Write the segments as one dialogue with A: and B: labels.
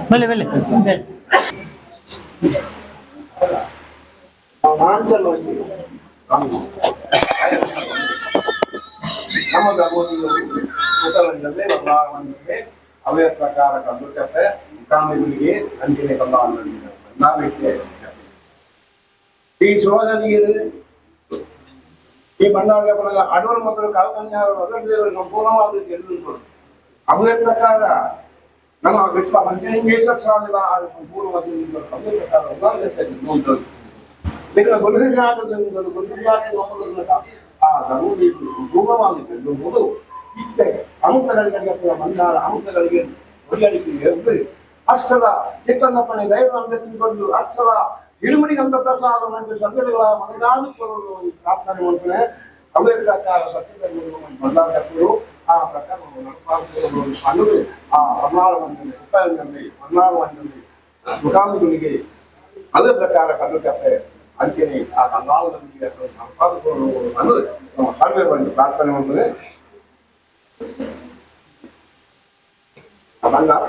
A: Vale, vale.
B: ನಮ್ಮ ಧರ್ಮದಲ್ಲಿ ಅವೇ ಪ್ರಕಾರ ಕಂಡುಕತ್ತೆ ಕಾಮಿಗಳಿಗೆ ಅಂತಿನ ಈ ಶೋಧನೆಗೆ ಈ ಬಂಡವಾಳ ಅಡೂರು ಮತ್ತು ಕಾಲ್ಪನ್ಯವರು ಸಂಪೂರ್ಣವಾದ ತಿಳಿದುಕೊಂಡು ಅವೇ ಪ್ರಕಾರ ನಮ್ಮ ವಿಶ್ವ ಪಂಚಲಿಂಗೇಶ್ವರ ಸ್ವಾಮಿ ಸಂಪೂರ್ಣವಾದ ಅವೇ ಪ್ರಕಾರ ಗುರುಜಾತ ಆ ಧರ್ಮದಲ್ಲಿ ಸಂಪೂರ್ಣವಾಗಿದ್ದು ಇಷ್ಟೇ ಅಂಶಗಳಿಗೆ ಮಂದಾರ ಅಂಶಗಳಿಗೆ ಒಳ್ಳೆಡಿಕೆ ಎದ್ದು ಅಷ್ಟದ ಚಿತ್ತನಪ್ಪನೆ ದೈವವನ್ನು ಎತ್ತಿಕೊಂಡು ಅಷ್ಟದ ಇರುಮುಡಿಗಂತ ಪ್ರಸಾದ ಸಭೆಗಳ ಮನಗಾದುಕೊಳ್ಳಲು ಪ್ರಾರ್ಥನೆ ಮಾಡ್ತೇನೆ. ಅವೇ ಪ್ರಕಾರ ಸತ್ಯದಲ್ಲಿ ಮಂದಾರಗಳು ಆ ಪ್ರಕಾರ ಅನ್ನೋದು ಆ 16 ಮುಖಾಮುಖಿಗೆ ಅದೇ ಪ್ರಕಾರ ಕಂಡುಕತ್ತೆ ಅಂತೆಯೇ ಆ 14 ಮಂದಿಗೆ ಸಂಪಾದಿಸಿಕೊಳ್ಳುವುದು ಅನ್ನೋದು ನಮ್ಮ ಸರ್ವೇವನ್ನು ಪ್ರಾರ್ಥನೆ ಮಾಡುತ್ತದೆ. ಬಂಗಾರ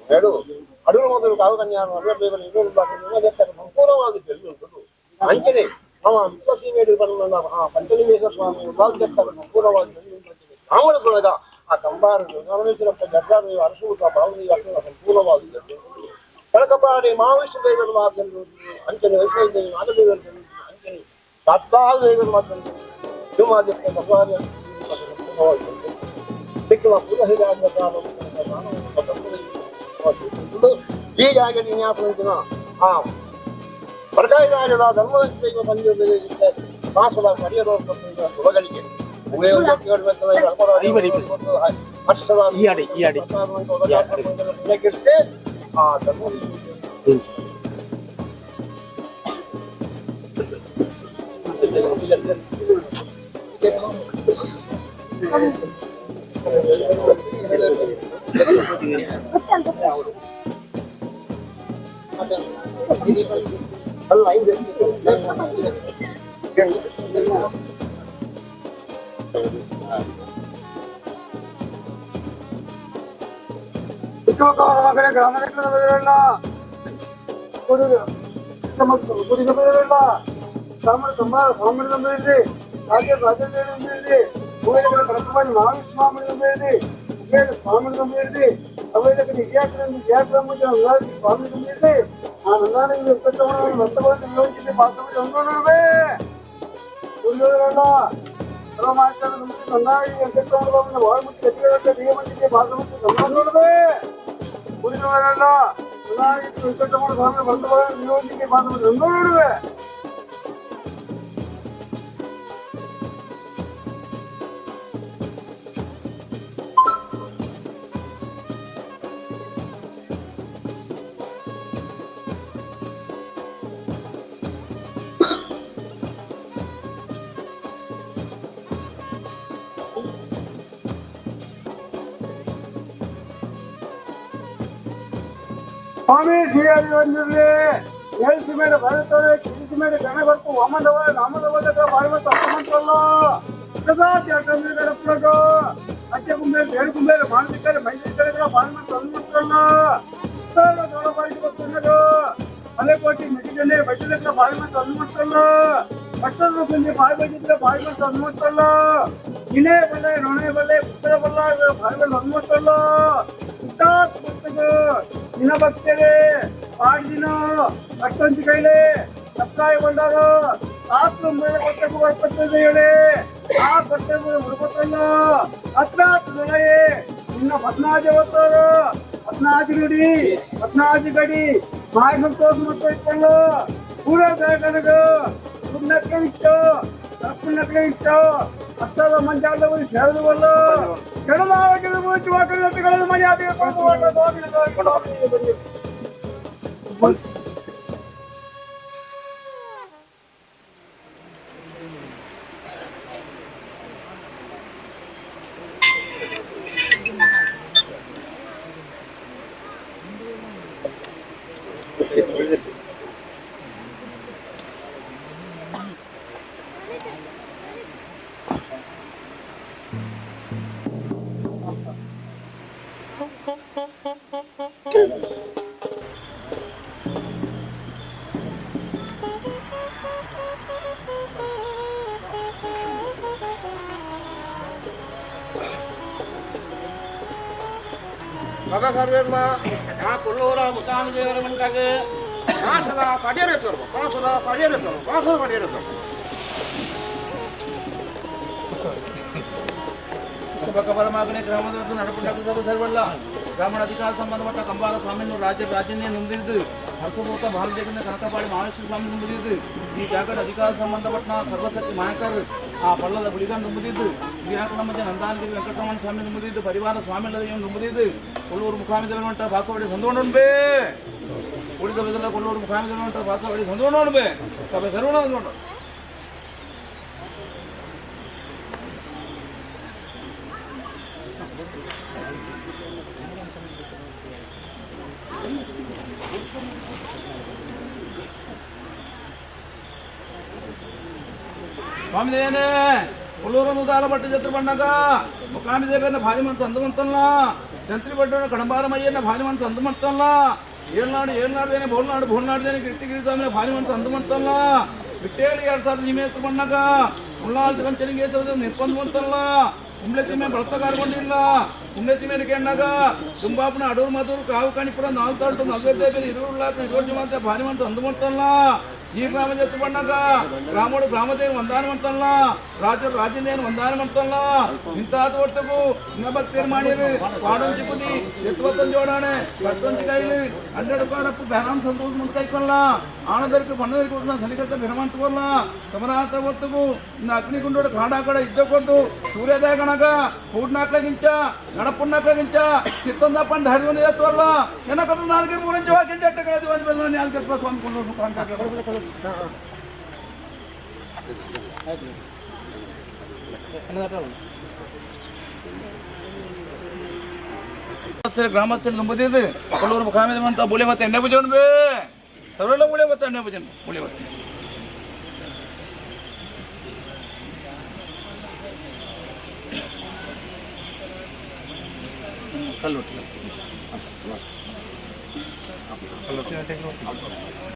B: నేడు అడుగుల మొదలు కావకన్యాను అభ్యర్థులను ఇరువురు సంపూర్ణವಾಗಿ ತಿಳಿದುಂಟು ಅಂಚನೆ ಅವ ವಿಶ್ವಸೀಮೇಡು ಬಂದ ಪಂಚಲಿಂಗೇಶ್ವರ ಸ್ವಾಮಿ ಉಲ್ಲಾಸೆತ್ತರ ಸಂಪೂರ್ಣವಾಗಿ ರಾಮನದೊಳಗ ಆ ಕಂಬಾರ ಗಮನಿಸಿರಪ್ಪ ಗಡ್ಡಾರು ಅರಸೂತ ಭಾವನೆ ಸಂಪೂರ್ಣವಾಗಿ ಕಳಕಪಾಡಿ ಮಹಾವಿಷ್ಣು ದೇವರು ಮಾತಂದು ಅಂಚನೆ ವೈಷ್ಣವ ನಾಗದೇವರು ಅಂಚನೆ ಸಾಕ್ಷಾತ್ ದೇವರು ಮಾತಂದು ಶಿವಮಾದಿತ್ಯ ಭಗವಾನ್ ದಿಕ್ಕಲ ಪುನಃ ಹೀಗಾಗಿ ಜ್ಞಾಪನ ಆ ಪರಕಾಯಿರಾಜದ ಧರ್ಮದಂತೆಗೆ ಬಂದಿದ್ದ ಮಾಸದ ಕಡಿಯರೋ ಒಳಗಳಿಗೆ ಹರ್ಷದ ಆ ಧರ್ಮ ಅಲ್ಲ ಮಕ್ಕಳೇ ಗ್ರಾಮದ ಬದಲಲ್ಲ ಗುಡಿಗೆ ಬದಲಲ್ಲ ಸಾಮರ ಸಂಬಾರ ಸ್ವಾಮಿ ನಂಬಿದ್ರಿ ರಾಜೇಂದ್ರ ನಂಬಿದ್ರಿ ಕಡಪಮಾಡಿ ಮಹಾವಿಷ್ಣು ಸ್ವಾಮಿ ನಂಬಿದ್ರಿ ಸ್ವಾಮಿ ನಂಬಿದ್ರಿ ಅವೈದ ಸ್ವಾಮಿ ನಂಬಿದ್ರಿ ಆ ನಂದಾನ ಮೆತ್ತಬಂದು ಪಾತ್ರ ಅಂದ್ಕೊಂಡ್ರೆ ದುರ್ಯೋಧನಲ್ಲ ಸರ್ವ ಮಾಸ್ಟರ್ ನಂದಾನ ವೆಂಕಟರಮಣದವನ್ನ ವಾಲ್ಮೀಕಿ ಗತಿಗೆ ದೇವಮಂದಿಗೆ ಭಾಗವಹಿಸಿ ಅಂದ್ಕೊಂಡ್ರೆ ಉಳಿದವರಲ್ಲ ನಂದಾನ ವೆಂಕಟರಮಣ ಸ್ವಾಮಿ ಬಂಧುಗಳ ದೇವಮಂದಿಗೆ ಭಾಗವಹಿಸಿ ಅಂದ್ಕೊಂಡ್ರೆ ಸ್ವಾಮಿ ಶ್ರೀಹರಿ ಬಂದಿರ್ಲಿ ಹೇಳ್ತಿ ಮೇಲೆ ಬರುತ್ತವೆ ಕಿರಿಸಿ ಮೇಲೆ ಗಣ ಬರ್ತು ವಾಮದವ ರಾಮದವ ಬಾಳ್ಮತ್ತು ಅರ್ಥಮಂತ್ರಲ್ಲ ಯಾಕಂದ್ರೆ ಗಡಪುರಗ ಅಚ್ಚೆ ಕುಂಬೇರು ಬೇರು ಕುಂಬೇರು ಮಾಡ್ತಿದ್ದಾರೆ ಮೈಲಿದ್ದಾರೆ ಬಾಳ್ಮತ್ತು ಅನ್ಮಂತ್ರಲ್ಲ ಬಾಳಿಗೆ ಬರ್ತನದು ಮಲೆಕೋಟಿ ಮೆಟ್ಟಿಗೆಲೆ ಬಜ್ಜಲೆಕ್ಕ ಬಾಳ್ಮತ್ತು ಅನ್ಮಂತ್ರಲ್ಲ ಪಟ್ಟದ ಕುಂಜಿ ಬಾಯಿ ಬಜ್ಜಿದ್ರೆ ಬಾಳ್ಮತ್ತು ಅನ್ಮಂತ್ರಲ್ಲ ಇನೇ ಬಲ್ಲೆ ನೊಣೆ ಬಲ್ಲೆ ಪುಸ್ತಕ ಬಲ್ಲ ಬಾಳ್ಮತ್ತು ಅನ್ಮಂತ್ರಲ್ಲ ದಿನ ಭಕ್ತರೇ ಪಾಡಿನ ಅಷ್ಟೊಂದು ಕೈಲೆ ಸಪ್ಲಾಯ ಬಂದಾಗ ಆತ್ಮ ಮೇಲೆ ಕೊಟ್ಟಕ್ಕೆ ಬರ್ಪತ್ತದೆ ಹೇಳಿ ಆ ಕೊಟ್ಟೆ ಹುಡುಕತ್ತಲ್ಲ ಹತ್ರ ನಿನ್ನ 14 ಹೊತ್ತವರು 14 ನುಡಿ 14 ಗಡಿ ಮಾಡಿ ಸಂತೋಷ ಮತ್ತು ಇಟ್ಕೊಂಡು ಪೂರ ಕನಗ ಸುಮ್ಮನೆ ಇಟ್ಟು ತಪ್ಪು ನಕಲೆ ಇಟ್ಟು ಹತ್ತದ ಮಂಜಾಲದವರು ಸೇರಿದವಲ್ಲ ಕೆಡದಾವ ಕೆಳದು ವಾಕಡದ ಮರ್ಯಾದೆ Maka sarjana, ya kulura bukan dia orang kage. Masalah padir itu, masalah padir itu, masalah padir itu. Kabar magane ಗ್ರಾಮದ ನಡಪುಂಡಾಗುತ್ತದೆ ಸರ್ವಲ್ಲ ಬ್ರಾಹ್ಮಣ ಅಧಿಕಾರ ಸಂಬಂಧಪಟ್ಟ ಕಂಬಾರ ಸ್ವಾಮಿಯನ್ನು ರಾಜ್ಯನೇ ನಂಬಿದ್ದು ಹರ್ಷಭೂತ ಭಾರತದಿಂದ ಕನಕಪಾಡಿ ಮಹಾವಿಷ್ಣು ಸ್ವಾಮಿ ನಂಬಿದ್ದು ಈ ಜಾಗದ ಅಧಿಕಾರ ಸಂಬಂಧಪಟ್ಟ ಸರ್ವಶಕ್ತಿ ನಾಯಕರ್ ಆ ಪಳ್ಳದ ಬುಳಿಗ ನಂಬಿದ್ದು ಈ ಯಾಕೆ ನಮ್ಮದೇ ನಂದಾನಗಿರಿ ವೆಂಕಟರಮಣ ಸ್ವಾಮಿ ನಂಬಿದ್ದು ಪರಿವಾರ ಸ್ವಾಮಿ ನಂಬಿದ್ದು ಕೊಲ್ಲೂರು ಮುಖಾಮಿದಲಂಟ ಬಾಸವಾಡಿ ಸಂದೋಣಬೇ ಉಳಿದ ಬದಲ ಕೊಲ್ಲೂರು ಮುಖಾಮಿದಲಂಟ ಬಾಸವಾಡಿ ಸಂದೋಣಬೇ ಸಭೆ ಸರ್ವಣ ಅಂದ್ಕೊಂಡು
C: स्वामी देने पुलूरनु दाल बट्ट जत्र बಣ್ಣग मुकामी देवेन भारी मन संदमंतल्ल जंत्री बट्ट कड़ंबारमय्यन भारी मन संदमंतल्ल ಏಳ್ನಾಡು ದೇನೆ ಬೋಲ್ನಾಡು ದೇನೆ ಗಿಟ್ಟಿ ಸ್ವಾಮಿನ ಭಾರಿ मन ಸಂದಮಂತಲ್ಲ ಬಿಟ್ಟೇಳಿ 2000 ಬಣ್ಣಗ ಉಳ್ಳಾಲ್ ಕಂಚನಿಗೆ ನಿರ್ಬಂಧವಂತಲ್ಲ ಕುಂಬ್ಳೆ ಸೀಮೆ ಬಳತಗಾರಗೊಂಡಿಲ್ಲ ಕುಂಬ್ಳೆ ಸೀಮೆ ಕೆಣ್ಣಗ ತುಂಬಾಪನ ಅಡೂರು ಮಧೂರು ಕಾವು ಕಾಣಿಪುರ 420 ಮಾತ್ರ ಭಾರಿ मन ಸಂದಮಂತಲ್ಲ ಈ ಗ್ರಾಮ ಜತ್ತು ಬಣ್ಣಗ ಗ್ರಾಮೋಡು ಗ್ರಾಮದೇನು ವಂದಾನ ಮಂತಲ್ಲ ರಾಜರು ರಾಜ್ಯದೇನು ವಂದಾನ ಮಂತಲ್ಲ ಇಂತಾದ ಒಟ್ಟಗೂ ಇನ್ನಬತ್ತೇರು ಮಾಡಿರಿ ಪಾಡೊಂಚಿ ಕುದಿ ಎತ್ತುವತ್ತೊಂದು ಜೋಡಾಣೆ ಕತ್ತೊಂಚಿ ಕೈಲಿ 12 ಕಾಡಪ್ಪು ಬೆಹರಾಮ್ ಸಂತೋಷ ಮುಂತೈಕಲ್ಲ ಆನದರಿಗೆ ಬಣ್ಣದರಿಗೆ ಕೊಟ್ಟು ಸಲಿಕಟ್ಟ ಬೆಹರಾಮಂತವಲ್ಲ ಸಮರಾತ ಒಟ್ಟಗೂ ಇನ್ನು ಅಗ್ನಿಗುಂಡೋಡು ಕಾಡಾಕಡ ಇದ್ದಕ್ಕೊಂದು ಸೂರ್ಯೋದಯ ಗಣಗ ಕೂಡ್ನಾಕ್ಲಗಿಂಚ ಗಣಪುಣ್ಣಾಕ್ಲಗಿಂಚ ಕಿತ್ತೊಂದ ಪಂಡ ಹಡಿದು ಎತ್ತುವಲ್ಲ ಏನಕ್ಕಂದ್ರೆ 4 ವಾಕ್ಯ ಅಟ್ಟ ಕಳೆದು ಒಂದು ಬೆಲ್ಲ ನಾಲ್ಕು ಸ್ವಾಮಿ ಕೊಂಡು ग्रामस्थर नंबदिದೆ ಕೊಲ್ಲೂರು ಮುಖಾಮೇದ ಅಂತ ಬೋಲೆ ಮತ್ತೆ ಎಣ್ಣೆ ಭಜನ್ ಬೇ ಸರ್ವೆಲ್ಲ ಬೋಲೆ ಮತ್ತೆ ಎಣ್ಣೆ ಭಜನ್ ಬೋಲೆ ಮತ್ತೆ ಕಲ್ಲು